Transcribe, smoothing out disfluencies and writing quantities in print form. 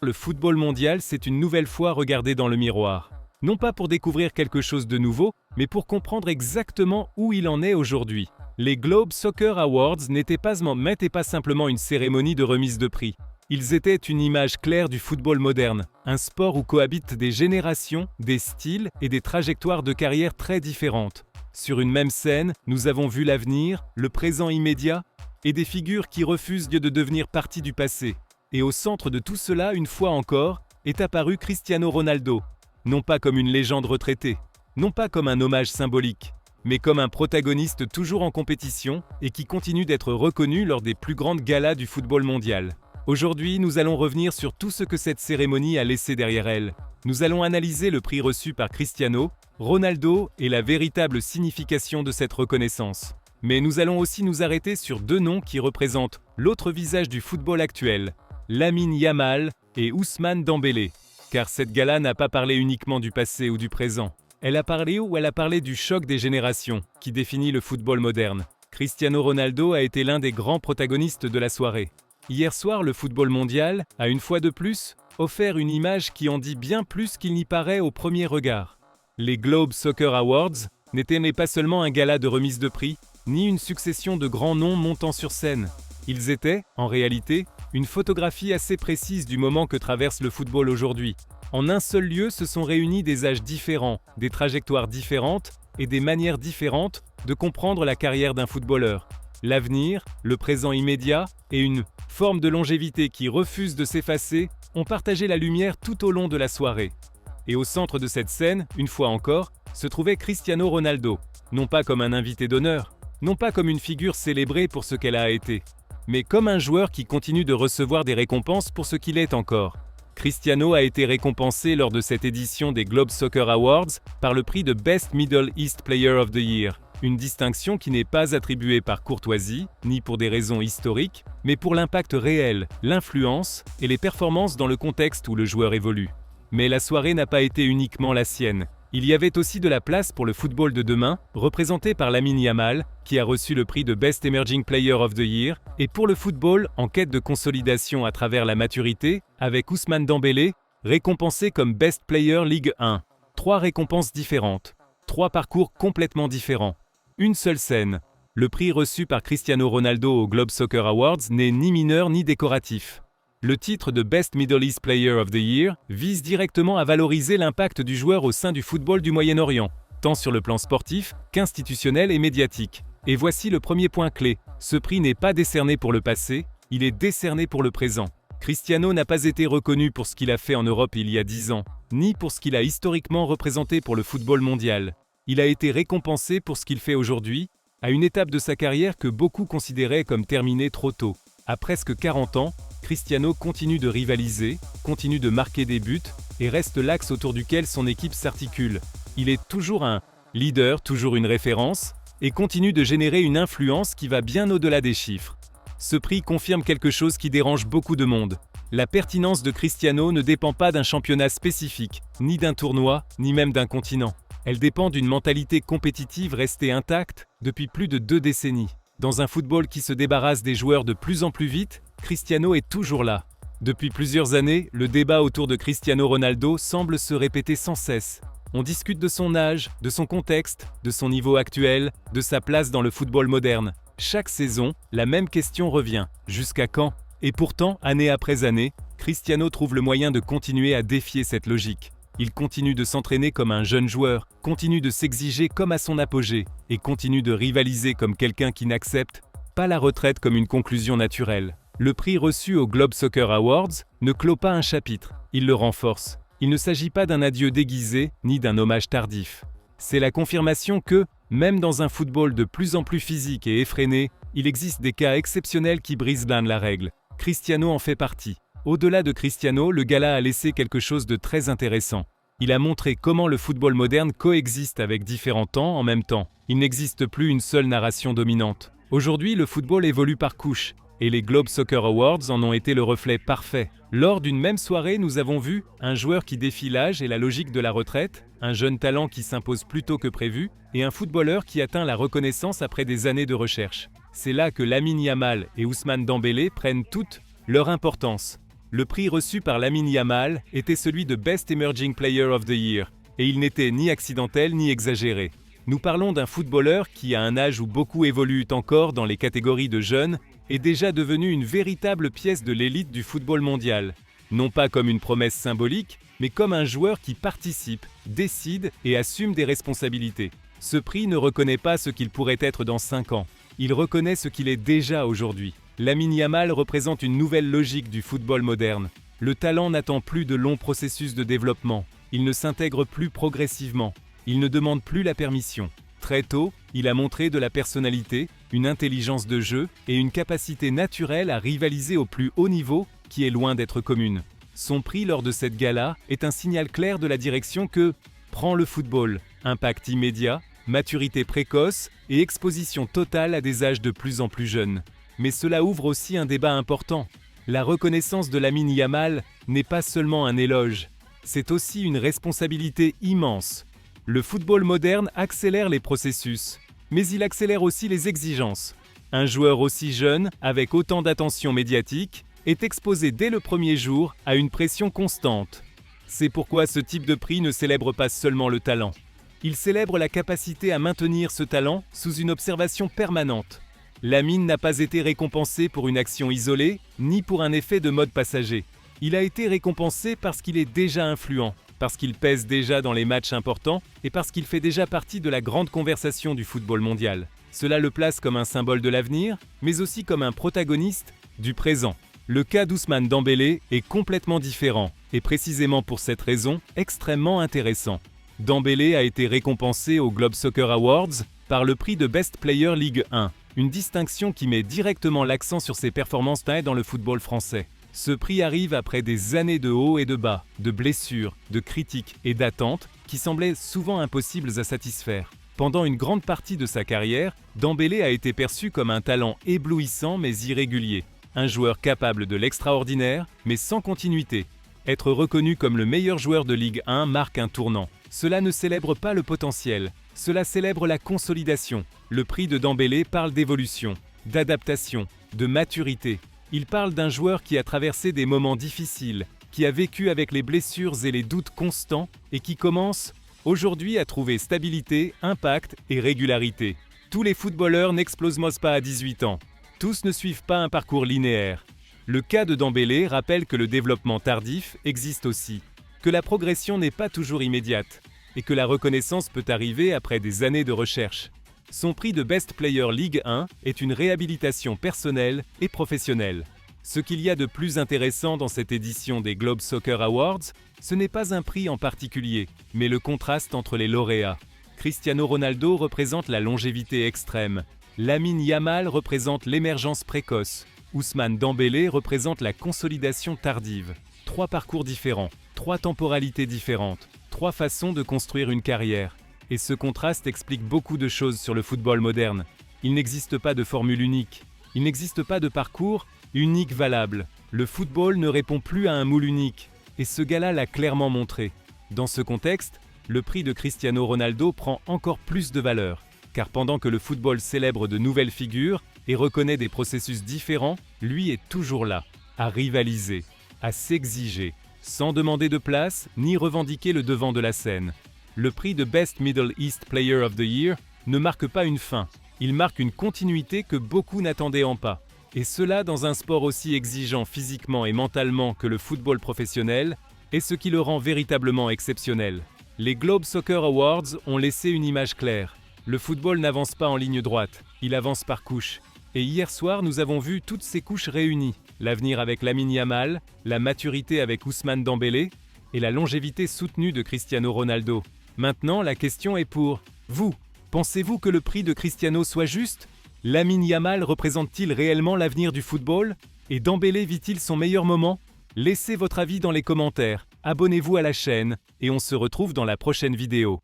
Le football mondial s'est une nouvelle fois regardé dans le miroir. Non pas pour découvrir quelque chose de nouveau, mais pour comprendre exactement où il en est aujourd'hui. Les Globe Soccer Awards n'étaient pas simplement une cérémonie de remise de prix. Ils étaient une image claire du football moderne, un sport où cohabitent des générations, des styles et des trajectoires de carrière très différentes. Sur une même scène, nous avons vu l'avenir, le présent immédiat et des figures qui refusent de devenir partie du passé. Et au centre de tout cela, une fois encore, est apparu Cristiano Ronaldo. Non pas comme une légende retraitée, non pas comme un hommage symbolique, mais comme un protagoniste toujours en compétition et qui continue d'être reconnu lors des plus grandes galas du football mondial. Aujourd'hui, nous allons revenir sur tout ce que cette cérémonie a laissé derrière elle. Nous allons analyser le prix reçu par Cristiano Ronaldo et la véritable signification de cette reconnaissance. Mais nous allons aussi nous arrêter sur deux noms qui représentent l'autre visage du football actuel, Lamine Yamal et Ousmane Dembélé. Car cette gala n'a pas parlé uniquement du passé ou du présent. Elle a parlé du choc des générations qui définit le football moderne. Cristiano Ronaldo a été l'un des grands protagonistes de la soirée. Hier soir, le football mondial a une fois de plus offert une image qui en dit bien plus qu'il n'y paraît au premier regard. Les Globe Soccer Awards n'étaient pas seulement un gala de remise de prix, ni une succession de grands noms montant sur scène. Ils étaient, en réalité, une photographie assez précise du moment que traverse le football aujourd'hui. En un seul lieu se sont réunis des âges différents, des trajectoires différentes et des manières différentes de comprendre la carrière d'un footballeur. L'avenir, le présent immédiat et une forme de longévité qui refuse de s'effacer ont partagé la lumière tout au long de la soirée. Et au centre de cette scène, une fois encore, se trouvait Cristiano Ronaldo, non pas comme un invité d'honneur, non pas comme une figure célébrée pour ce qu'elle a été, mais comme un joueur qui continue de recevoir des récompenses pour ce qu'il est encore. Cristiano a été récompensé lors de cette édition des Globe Soccer Awards par le prix de Best Middle East Player of the Year, une distinction qui n'est pas attribuée par courtoisie, ni pour des raisons historiques, mais pour l'impact réel, l'influence et les performances dans le contexte où le joueur évolue. Mais la soirée n'a pas été uniquement la sienne. Il y avait aussi de la place pour le football de demain, représenté par Lamine Yamal, qui a reçu le prix de Best Emerging Player of the Year, et pour le football en quête de consolidation à travers la maturité, avec Ousmane Dembélé, récompensé comme Best Player Ligue 1. 3 récompenses différentes, 3 parcours complètement différents. Une seule scène. Le prix reçu par Cristiano Ronaldo aux Globe Soccer Awards n'est ni mineur ni décoratif. Le titre de Best Middle East Player of the Year vise directement à valoriser l'impact du joueur au sein du football du Moyen-Orient, tant sur le plan sportif qu'institutionnel et médiatique. Et voici le premier point clé. Ce prix n'est pas décerné pour le passé, il est décerné pour le présent. Cristiano n'a pas été reconnu pour ce qu'il a fait en Europe il y a 10 ans, ni pour ce qu'il a historiquement représenté pour le football mondial. Il a été récompensé pour ce qu'il fait aujourd'hui, à une étape de sa carrière que beaucoup considéraient comme terminée trop tôt. À presque 40 ans, Cristiano continue de rivaliser, continue de marquer des buts et reste l'axe autour duquel son équipe s'articule. Il est toujours un leader, toujours une référence, et continue de générer une influence qui va bien au-delà des chiffres. Ce prix confirme quelque chose qui dérange beaucoup de monde. La pertinence de Cristiano ne dépend pas d'un championnat spécifique, ni d'un tournoi, ni même d'un continent. Elle dépend d'une mentalité compétitive restée intacte depuis plus de 2 décennies. Dans un football qui se débarrasse des joueurs de plus en plus vite, Cristiano est toujours là. Depuis plusieurs années, le débat autour de Cristiano Ronaldo semble se répéter sans cesse. On discute de son âge, de son contexte, de son niveau actuel, de sa place dans le football moderne. Chaque saison, la même question revient. Jusqu'à quand ? Et pourtant, année après année, Cristiano trouve le moyen de continuer à défier cette logique. Il continue de s'entraîner comme un jeune joueur, continue de s'exiger comme à son apogée, et continue de rivaliser comme quelqu'un qui n'accepte pas la retraite comme une conclusion naturelle. Le prix reçu aux Globe Soccer Awards ne clôt pas un chapitre, il le renforce. Il ne s'agit pas d'un adieu déguisé, ni d'un hommage tardif. C'est la confirmation que, même dans un football de plus en plus physique et effréné, il existe des cas exceptionnels qui brisent bien la règle. Cristiano en fait partie. Au-delà de Cristiano, le gala a laissé quelque chose de très intéressant. Il a montré comment le football moderne coexiste avec différents temps en même temps. Il n'existe plus une seule narration dominante. Aujourd'hui, le football évolue par couches, et les Globe Soccer Awards en ont été le reflet parfait. Lors d'une même soirée, nous avons vu un joueur qui défie l'âge et la logique de la retraite, un jeune talent qui s'impose plus tôt que prévu, et un footballeur qui atteint la reconnaissance après des années de recherche. C'est là que Lamine Yamal et Ousmane Dembélé prennent toute leur importance. Le prix reçu par Lamine Yamal était celui de Best Emerging Player of the Year, et il n'était ni accidentel ni exagéré. Nous parlons d'un footballeur qui, à un âge où beaucoup évoluent encore dans les catégories de jeunes, est déjà devenu une véritable pièce de l'élite du football mondial. Non pas comme une promesse symbolique, mais comme un joueur qui participe, décide et assume des responsabilités. Ce prix ne reconnaît pas ce qu'il pourrait être dans 5 ans. Il reconnaît ce qu'il est déjà aujourd'hui. Lamine Yamal représente une nouvelle logique du football moderne. Le talent n'attend plus de longs processus de développement. Il ne s'intègre plus progressivement. Il ne demande plus la permission. Très tôt, il a montré de la personnalité, une intelligence de jeu et une capacité naturelle à rivaliser au plus haut niveau qui est loin d'être commune. Son prix lors de cette gala est un signal clair de la direction que prend le football. Impact immédiat, maturité précoce et exposition totale à des âges de plus en plus jeunes. Mais cela ouvre aussi un débat important. La reconnaissance de Lamine Yamal n'est pas seulement un éloge, c'est aussi une responsabilité immense. Le football moderne accélère les processus, mais il accélère aussi les exigences. Un joueur aussi jeune, avec autant d'attention médiatique, est exposé dès le premier jour à une pression constante. C'est pourquoi ce type de prix ne célèbre pas seulement le talent. Il célèbre la capacité à maintenir ce talent sous une observation permanente. Lamine n'a pas été récompensé pour une action isolée, ni pour un effet de mode passager. Il a été récompensé parce qu'il est déjà influent, parce qu'il pèse déjà dans les matchs importants et parce qu'il fait déjà partie de la grande conversation du football mondial. Cela le place comme un symbole de l'avenir, mais aussi comme un protagoniste du présent. Le cas d'Ousmane Dembélé est complètement différent, et précisément pour cette raison, extrêmement intéressant. Dembélé a été récompensé aux Globe Soccer Awards par le prix de Best Player Ligue 1, une distinction qui met directement l'accent sur ses performances dans le football français. Ce prix arrive après des années de hauts et de bas, de blessures, de critiques et d'attentes qui semblaient souvent impossibles à satisfaire. Pendant une grande partie de sa carrière, Dembélé a été perçu comme un talent éblouissant mais irrégulier. Un joueur capable de l'extraordinaire, mais sans continuité. Être reconnu comme le meilleur joueur de Ligue 1 marque un tournant. Cela ne célèbre pas le potentiel, cela célèbre la consolidation. Le prix de Dembélé parle d'évolution, d'adaptation, de maturité. Il parle d'un joueur qui a traversé des moments difficiles, qui a vécu avec les blessures et les doutes constants et qui commence aujourd'hui à trouver stabilité, impact et régularité. Tous les footballeurs n'explosent pas à 18 ans. Tous ne suivent pas un parcours linéaire. Le cas de Dembélé rappelle que le développement tardif existe aussi, que la progression n'est pas toujours immédiate et que la reconnaissance peut arriver après des années de recherche. Son prix de Best Player Ligue 1 est une réhabilitation personnelle et professionnelle. Ce qu'il y a de plus intéressant dans cette édition des Globe Soccer Awards, ce n'est pas un prix en particulier, mais le contraste entre les lauréats. Cristiano Ronaldo représente la longévité extrême. Lamine Yamal représente l'émergence précoce. Ousmane Dembélé représente la consolidation tardive. 3 parcours différents, 3 temporalités différentes, 3 façons de construire une carrière. Et ce contraste explique beaucoup de choses sur le football moderne. Il n'existe pas de formule unique. Il n'existe pas de parcours unique valable. Le football ne répond plus à un moule unique. Et ce gars-là l'a clairement montré. Dans ce contexte, le prix de Cristiano Ronaldo prend encore plus de valeur. Car pendant que le football célèbre de nouvelles figures et reconnaît des processus différents, lui est toujours là, à rivaliser, à s'exiger, sans demander de place ni revendiquer le devant de la scène. Le prix de Best Middle East Player of the Year ne marque pas une fin, il marque une continuité que beaucoup n'attendaient pas. Et cela dans un sport aussi exigeant physiquement et mentalement que le football professionnel, est ce qui le rend véritablement exceptionnel. Les Globe Soccer Awards ont laissé une image claire. Le football n'avance pas en ligne droite, il avance par couches. Et hier soir, nous avons vu toutes ces couches réunies. L'avenir avec Lamine Yamal, la maturité avec Ousmane Dembélé et la longévité soutenue de Cristiano Ronaldo. Maintenant, la question est pour vous. Pensez-vous que le prix de Cristiano soit juste? Lamine Yamal représente-t-il réellement l'avenir du football? Et Dembélé vit-il son meilleur moment? Laissez votre avis dans les commentaires, abonnez-vous à la chaîne et on se retrouve dans la prochaine vidéo.